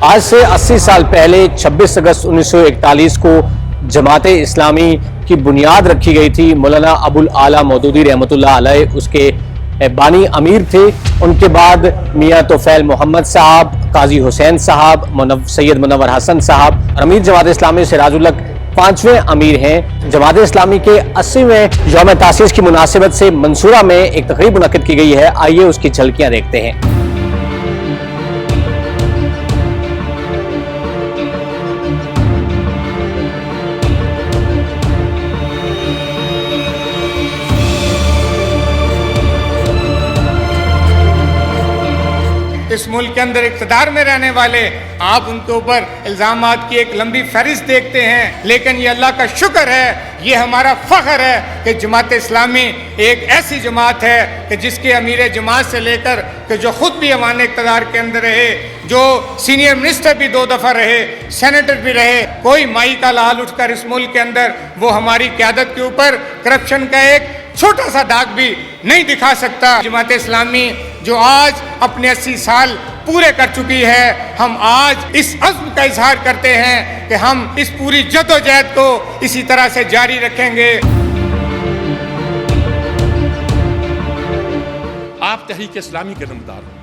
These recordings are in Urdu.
آج سے 80 سال پہلے 26 اگست 1941 کو جماعت اسلامی کی بنیاد رکھی گئی تھی۔ مولانا ابوالعالی مودودی رحمۃ اللہ علیہ اس کے بانی امیر تھے۔ ان کے بعد میاں توفیل محمد صاحب، قاضی حسین صاحب، سید منور حسن صاحب اور امیر جماعت اسلامی سراج الحق 5ویں امیر ہیں۔ جماعت اسلامی کے 80ویں یوم تاسیس کی مناسبت سے منصورہ میں ایک تقریب منعقد کی گئی ہے۔ آئیے اس کی جھلکیاں دیکھتے ہیں۔ اس ملک کے اندر اقتدار میں رہنے والے آپ ان کے اوپر الزامات کی ایک لمبی فہرست دیکھتے ہیں، لیکن یہ اللہ کا شکر ہے، یہ ہمارا فخر ہے کہ جماعت اسلامی ایک ایسی جماعت ہے کہ جس کے امیر جماعت سے لے کر کہ جو خود بھی ایوان اقتدار کے اندر رہے، جو سینئر منسٹر بھی 2 دفعہ رہے، سینیٹر بھی رہے، کوئی مائی کا لال اٹھ کر اس ملک کے اندر وہ ہماری قیادت کے اوپر کرپشن کا ایک چھوٹا سا داغ بھی نہیں دکھا سکتا۔ جماعت اسلامی جو آج اپنے 80 سال پورے کر چکی ہے، ہم آج اس عزم کا اظہار کرتے ہیں کہ ہم اس پوری جدوجہد کو اسی طرح سے جاری رکھیں گے۔ آپ تحریک اسلامی کے علمدار ہو،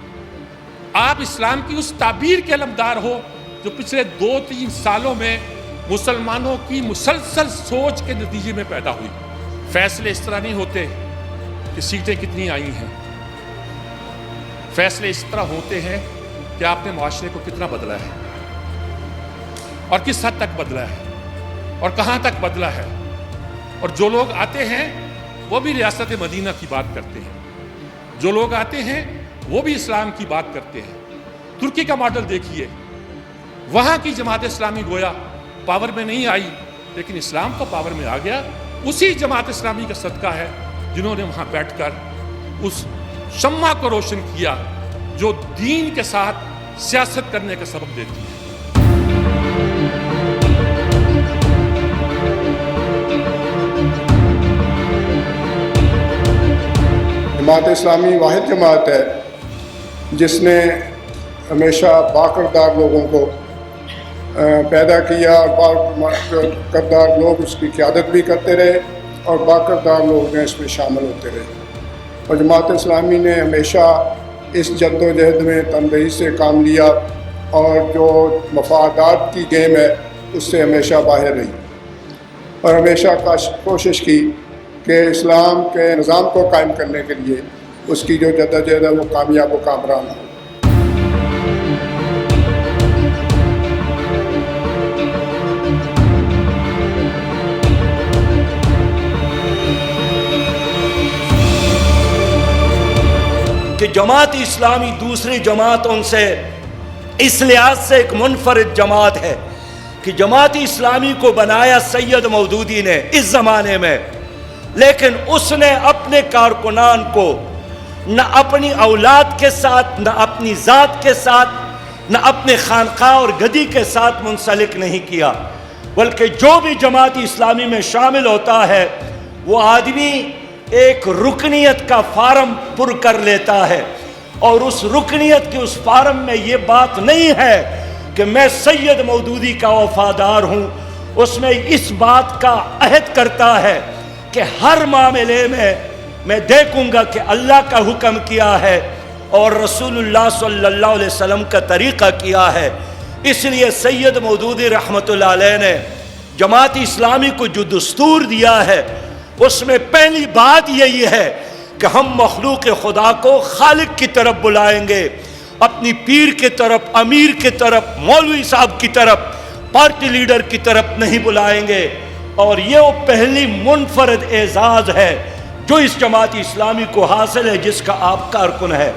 آپ اسلام کی اس تعبیر کے علمدار ہو جو پچھلے 2-3 سالوں میں مسلمانوں کی مسلسل سوچ کے نتیجے میں پیدا ہوئی۔ فیصلے اس طرح نہیں ہوتے کہ سیٹیں کتنی آئی ہیں، فیصلے اس طرح ہوتے ہیں کہ آپ نے معاشرے کو کتنا بدلا ہے اور کس حد تک بدلا ہے اور کہاں تک بدلا ہے۔ اور جو لوگ آتے ہیں وہ بھی ریاست مدینہ کی بات کرتے ہیں، جو لوگ آتے ہیں وہ بھی اسلام کی بات کرتے ہیں۔ ترکی کا ماڈل دیکھیے، وہاں کی جماعت اسلامی گویا پاور میں نہیں آئی لیکن اسلام تو پاور میں آ گیا۔ اسی جماعت اسلامی کا صدقہ ہے جنہوں نے وہاں بیٹھ کر اس شمع کو روشن کیا جو دین کے ساتھ سیاست کرنے کا سبب دیتی ہے۔ جماعت اسلامی واحد جماعت ہے جس نے ہمیشہ باکردار لوگوں کو پیدا کیا اور باکردار لوگ اس کی قیادت بھی کرتے رہے اور باکردار لوگ نے اس میں شامل ہوتے رہے، اور جماعت اسلامی نے ہمیشہ اس جد و جہد میں تندہی سے کام لیا اور جو مفادات کی گیم ہے اس سے ہمیشہ باہر رہی اور ہمیشہ کوشش کی کہ اسلام کے نظام کو قائم کرنے کے لیے اس کی جو جد و جہد ہے وہ کامیاب و کامران ہو۔ کہ جماعت اسلامی دوسری جماعتوں سے اس لحاظ سے ایک منفرد جماعت ہے کہ جماعت اسلامی کو بنایا سید مودودی نے اس زمانے میں، لیکن اس نے اپنے کارکنان کو نہ اپنی اولاد کے ساتھ، نہ اپنی ذات کے ساتھ، نہ اپنے خانقاہ اور گدی کے ساتھ منسلک نہیں کیا، بلکہ جو بھی جماعت اسلامی میں شامل ہوتا ہے وہ آدمی ایک رکنیت کا فارم پر کر لیتا ہے، اور اس رکنیت کے اس فارم میں یہ بات نہیں ہے کہ میں سید مودودی کا وفادار ہوں، اس میں اس بات کا عہد کرتا ہے کہ ہر معاملے میں دیکھوں گا کہ اللہ کا حکم کیا ہے اور رسول اللہ صلی اللہ علیہ وسلم کا طریقہ کیا ہے۔ اس لیے سید مودودی رحمۃ اللہ علیہ نے جماعت اسلامی کو جو دستور دیا ہے اس میں پہلی بات یہی ہے کہ ہم مخلوق خدا کو خالق کی طرف بلائیں گے، اپنی پیر کی طرف، امیر کی طرف، مولوی صاحب کی طرف، پارٹی لیڈر کی طرف نہیں بلائیں گے۔ اور یہ وہ پہلی منفرد اعزاز ہے جو اس جماعت اسلامی کو حاصل ہے جس کا آپ کارکن ہے۔